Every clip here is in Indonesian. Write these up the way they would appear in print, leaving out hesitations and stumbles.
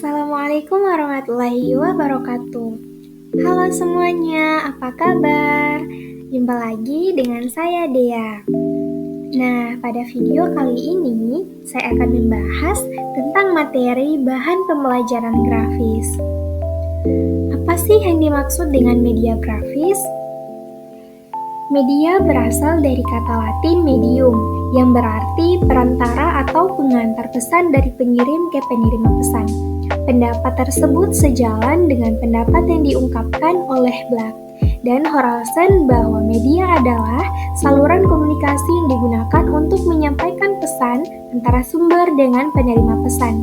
Assalamualaikum warahmatullahi wabarakatuh. Halo semuanya, apa kabar? Jumpa lagi dengan saya Dea. Nah, pada video kali ini saya akan membahas tentang materi bahan pembelajaran grafis. Apa sih yang dimaksud dengan media grafis? Media berasal dari kata Latin medium, yang berarti perantara atau pengantar pesan dari pengirim ke penerima pesan. Pendapat tersebut sejalan dengan pendapat yang diungkapkan oleh Black dan Horace bahwa media adalah saluran komunikasi yang digunakan untuk menyampaikan pesan antara sumber dengan penerima pesan.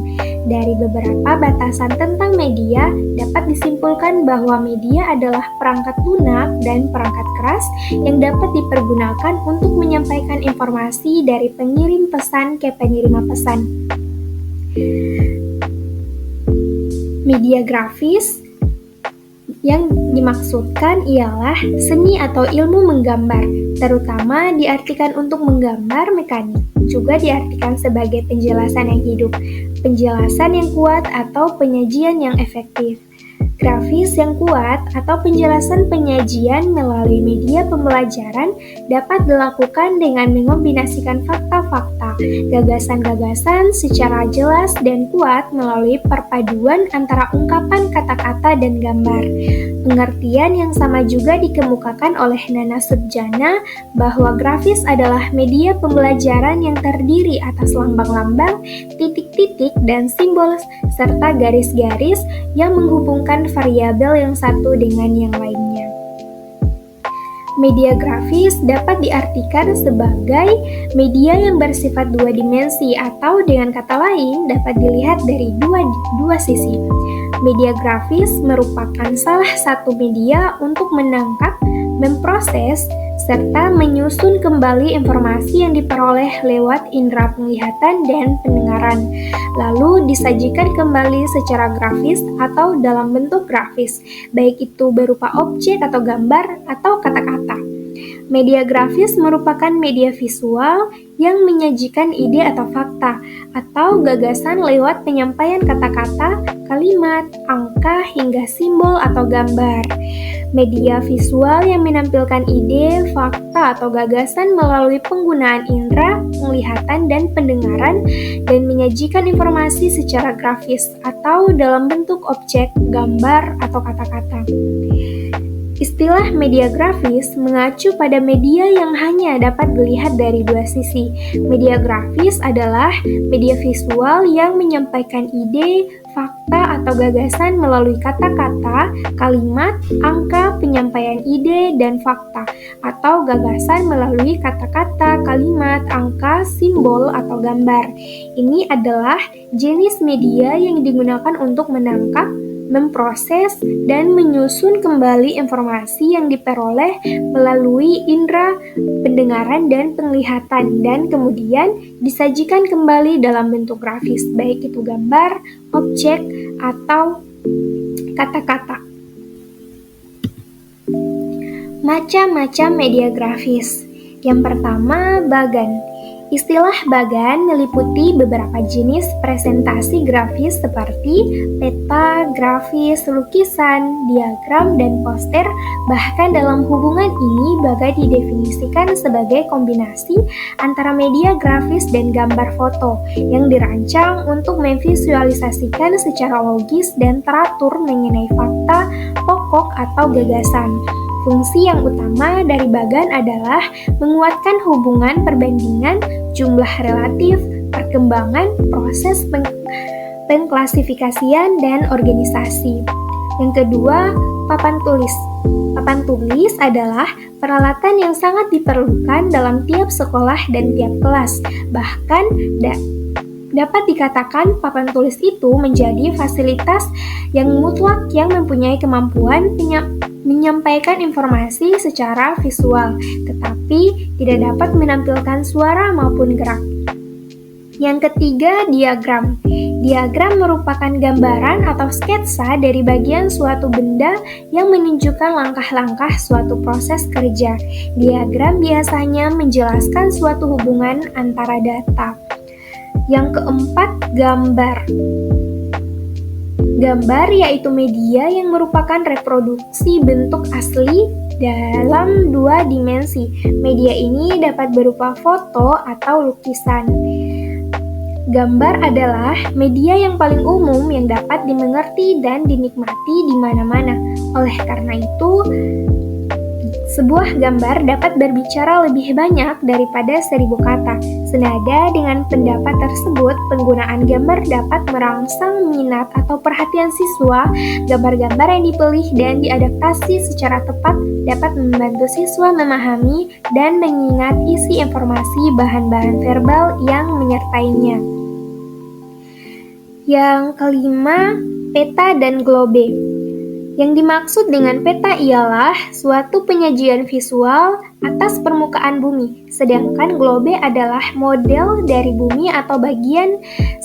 Dari beberapa batasan tentang media, dapat disimpulkan bahwa media adalah perangkat lunak dan perangkat keras yang dapat dipergunakan untuk menyampaikan informasi dari pengirim pesan ke penerima pesan. Media grafis yang dimaksudkan ialah seni atau ilmu menggambar, terutama diartikan untuk menggambar mekanik, juga diartikan sebagai penjelasan yang hidup, penjelasan yang kuat atau penyajian yang efektif. Grafis yang kuat atau penjelasan penyajian melalui media pembelajaran dapat dilakukan dengan mengombinasikan fakta-fakta, gagasan-gagasan secara jelas dan kuat melalui perpaduan antara ungkapan kata-kata dan gambar. Pengertian yang sama juga dikemukakan oleh Nana Subjana bahwa grafis adalah media pembelajaran yang terdiri atas lambang-lambang, titik-titik, dan simbol serta garis-garis yang menghubungkan variabel yang satu dengan yang lainnya. Media grafis dapat diartikan sebagai media yang bersifat dua dimensi atau dengan kata lain dapat dilihat dari dua sisi. Media grafis merupakan salah satu media untuk menangkap, memproses, serta menyusun kembali informasi yang diperoleh lewat indera penglihatan dan pendengaran, lalu disajikan kembali secara grafis atau dalam bentuk grafis, baik itu berupa objek atau gambar atau kata-kata. Media grafis merupakan media visual yang menyajikan ide atau fakta, atau gagasan lewat penyampaian kata-kata, kalimat, angka, hingga simbol atau gambar. Media visual yang menampilkan ide, fakta, atau gagasan melalui penggunaan indera, penglihatan, dan pendengaran, dan menyajikan informasi secara grafis atau dalam bentuk objek, gambar, atau kata-kata. Istilah media grafis mengacu pada media yang hanya dapat dilihat dari dua sisi. Media grafis adalah media visual yang menyampaikan ide, fakta, atau gagasan melalui kata-kata, kalimat, angka, penyampaian ide, dan fakta, atau gagasan melalui kata-kata, kalimat, angka, simbol, atau gambar. Ini adalah jenis media yang digunakan untuk menangkap, memproses, dan menyusun kembali informasi yang diperoleh melalui indera pendengaran dan penglihatan, dan kemudian disajikan kembali dalam bentuk grafis, baik itu gambar, objek, atau kata-kata. Macam-macam media grafis. Yang pertama, bagan. Istilah bagan meliputi beberapa jenis presentasi grafis seperti peta, grafis, lukisan, diagram, dan poster. Bahkan dalam hubungan ini, bagan didefinisikan sebagai kombinasi antara media grafis dan gambar foto yang dirancang untuk memvisualisasikan secara logis dan teratur mengenai fakta, pokok, atau gagasan. Fungsi yang utama dari bagan adalah menguatkan hubungan perbandingan, jumlah relatif, perkembangan, proses pengklasifikasian, dan organisasi. Yang kedua, papan tulis. Papan tulis adalah peralatan yang sangat diperlukan dalam tiap sekolah dan tiap kelas. Bahkan dapat dikatakan papan tulis itu menjadi fasilitas yang mutlak yang mempunyai kemampuan menyampaikan informasi secara visual, tetapi tidak dapat menampilkan suara maupun gerak. Yang ketiga, diagram. Diagram merupakan gambaran atau sketsa dari bagian suatu benda yang menunjukkan langkah-langkah suatu proses kerja. Diagram biasanya menjelaskan suatu hubungan antara data. Yang keempat, gambar. Gambar yaitu media yang merupakan reproduksi bentuk asli dalam 2 dimensi. Media ini dapat berupa foto atau lukisan. Gambar adalah media yang paling umum yang dapat dimengerti dan dinikmati di mana-mana. Oleh karena itu, sebuah gambar dapat berbicara lebih banyak daripada 1000 kata. Senada dengan pendapat tersebut, penggunaan gambar dapat merangsang minat atau perhatian siswa. Gambar-gambar yang dipilih dan diadaptasi secara tepat dapat membantu siswa memahami dan mengingat isi informasi bahan-bahan verbal yang menyertainya. Yang kelima, peta dan globe. Yang dimaksud dengan peta ialah suatu penyajian visual atas permukaan bumi, sedangkan globe adalah model dari bumi atau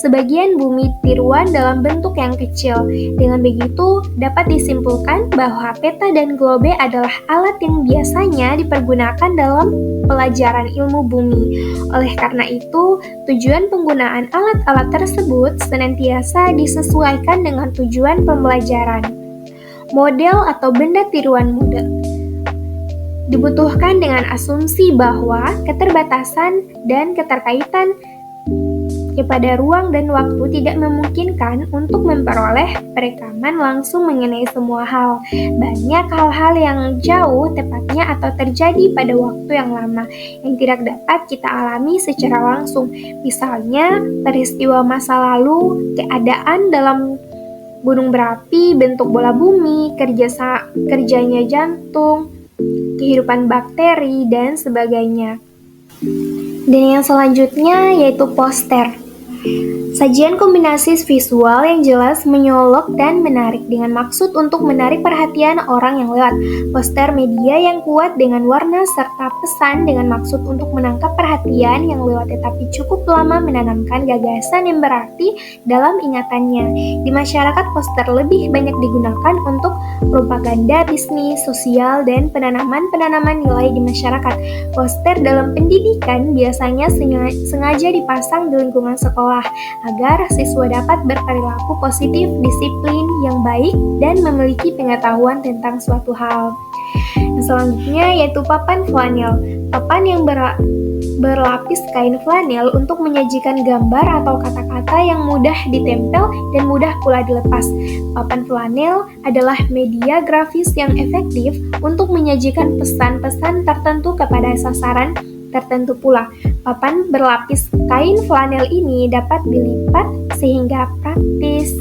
sebagian bumi tiruan dalam bentuk yang kecil. Dengan begitu, dapat disimpulkan bahwa peta dan globe adalah alat yang biasanya dipergunakan dalam pelajaran ilmu bumi. Oleh karena itu, tujuan penggunaan alat-alat tersebut senantiasa disesuaikan dengan tujuan pembelajaran. Model atau benda tiruan model dibutuhkan dengan asumsi bahwa keterbatasan dan keterkaitan kepada ruang dan waktu tidak memungkinkan untuk memperoleh perekaman langsung mengenai semua hal. Banyak hal-hal yang jauh tepatnya atau terjadi pada waktu yang lama yang tidak dapat kita alami secara langsung. Misalnya, peristiwa masa lalu, keadaan dalam gunung berapi, bentuk bola bumi, kerjanya jantung, kehidupan bakteri, dan sebagainya. Dan yang selanjutnya yaitu poster. Sajian kombinasi visual yang jelas, menyolok, dan menarik dengan maksud untuk menarik perhatian orang yang lewat. Poster media yang kuat dengan warna serta pesan dengan maksud untuk menangkap perhatian yang lewat tetapi cukup lama menanamkan gagasan yang berarti dalam ingatannya. Di masyarakat, poster lebih banyak digunakan untuk propaganda bisnis, sosial, dan penanaman nilai di masyarakat. Poster dalam pendidikan biasanya sengaja dipasang di lingkungan sekolah agar siswa dapat berperilaku positif, disiplin yang baik, dan memiliki pengetahuan tentang suatu hal. Yang selanjutnya yaitu papan flanel. Papan yang berlapis kain flanel untuk menyajikan gambar atau kata-kata yang mudah ditempel dan mudah pula dilepas. Papan flanel adalah media grafis yang efektif untuk menyajikan pesan-pesan tertentu kepada sasaran tertentu pula. Papan berlapis kain flanel ini dapat dilipat sehingga praktis.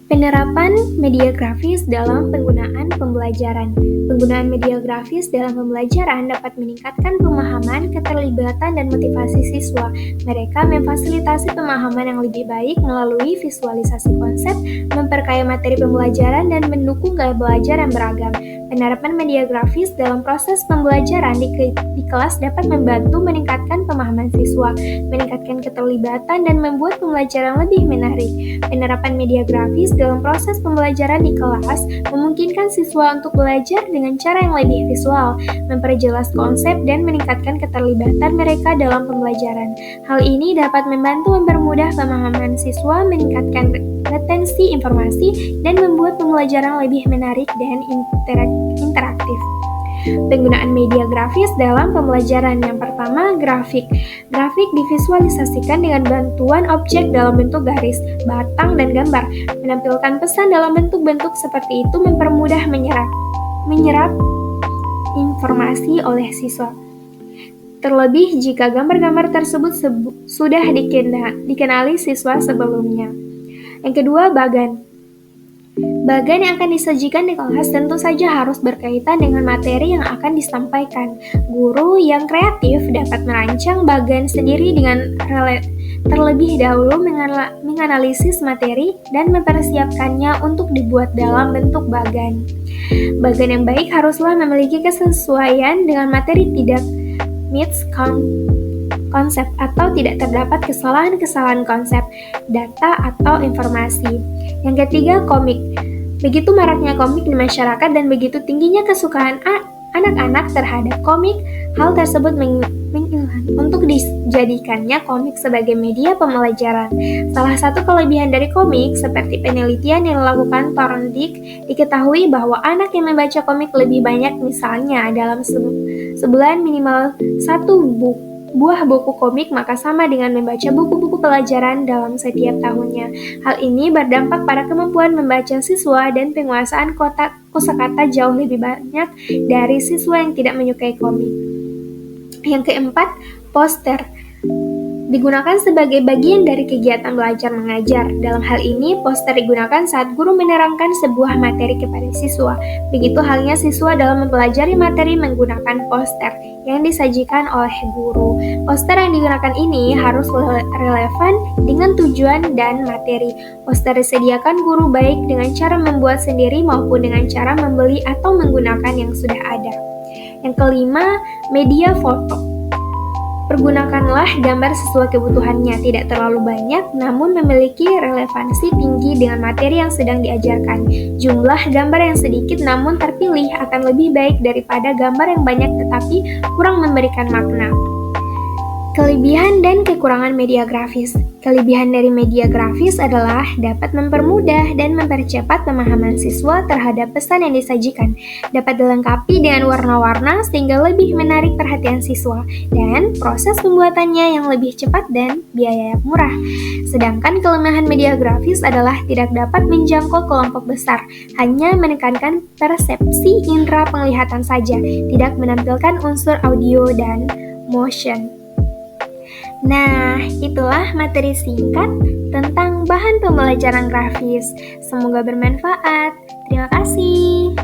Penerapan media grafis dalam penggunaan pembelajaran. Penggunaan media grafis dalam pembelajaran dapat meningkatkan pemahaman, keterlibatan, dan motivasi siswa. Mereka memfasilitasi pemahaman yang lebih baik melalui visualisasi konsep, memperkaya materi pembelajaran, dan mendukung gaya belajar yang beragam. Penerapan media grafis dalam proses pembelajaran di kelas dapat membantu meningkatkan pemahaman siswa, meningkatkan keterlibatan, dan membuat pembelajaran lebih menarik. Penerapan media grafis dalam proses pembelajaran di kelas memungkinkan siswa untuk belajar dengan cara yang lebih visual, memperjelas konsep, dan meningkatkan keterlibatan mereka dalam pembelajaran. Hal ini dapat membantu mempermudah pemahaman siswa, meningkatkan retensi informasi, dan membuat pembelajaran lebih menarik dan interaktif. Penggunaan media grafis dalam pembelajaran. Yang pertama, grafik. Grafik divisualisasikan dengan bantuan objek dalam bentuk garis, batang, dan gambar. Menampilkan pesan dalam bentuk-bentuk seperti itu mempermudah menyerap informasi oleh siswa. Terlebih jika gambar-gambar tersebut sudah dikenali siswa sebelumnya. Yang kedua, bagan. Bagan yang akan disajikan di kelas tentu saja harus berkaitan dengan materi yang akan disampaikan. Guru yang kreatif dapat merancang bagan sendiri dengan terlebih dahulu menganalisis materi dan mempersiapkannya untuk dibuat dalam bentuk bagan. Bagan yang baik haruslah memiliki kesesuaian dengan materi, tidak meets konsep atau tidak terdapat kesalahan-kesalahan konsep, data, atau informasi. Yang ketiga, komik. Begitu maraknya komik di masyarakat dan begitu tingginya kesukaan anak-anak terhadap komik, hal tersebut untuk dijadikannya komik sebagai media pembelajaran. Salah satu kelebihan dari komik, seperti penelitian yang dilakukan Thorndike, diketahui bahwa anak yang membaca komik lebih banyak, misalnya dalam sebulan minimal 1 buah buku komik, maka sama dengan membaca buku-buku pelajaran dalam setiap tahunnya. Hal ini berdampak pada kemampuan membaca siswa dan penguasaan kosakata jauh lebih banyak dari siswa yang tidak menyukai komik. Yang keempat, poster digunakan sebagai bagian dari kegiatan belajar mengajar. Dalam hal ini, poster digunakan saat guru menerangkan sebuah materi kepada siswa. Begitu halnya siswa dalam mempelajari materi menggunakan poster yang disajikan oleh guru. Poster yang digunakan ini harus relevan dengan tujuan dan materi. Poster disediakan guru baik dengan cara membuat sendiri maupun dengan cara membeli atau menggunakan yang sudah ada. Yang kelima, media foto. Pergunakanlah gambar sesuai kebutuhannya, tidak terlalu banyak, namun memiliki relevansi tinggi dengan materi yang sedang diajarkan. Jumlah gambar yang sedikit namun terpilih akan lebih baik daripada gambar yang banyak tetapi kurang memberikan makna. Kelebihan dan kekurangan media grafis. Kelebihan dari media grafis adalah dapat mempermudah dan mempercepat pemahaman siswa terhadap pesan yang disajikan, dapat dilengkapi dengan warna-warna sehingga lebih menarik perhatian siswa, dan proses pembuatannya yang lebih cepat dan biaya murah. Sedangkan kelemahan media grafis adalah tidak dapat menjangkau kelompok besar, hanya menekankan persepsi indera penglihatan saja, tidak menampilkan unsur audio dan motion. Nah, itulah materi singkat tentang bahan pembelajaran grafis. Semoga bermanfaat. Terima kasih.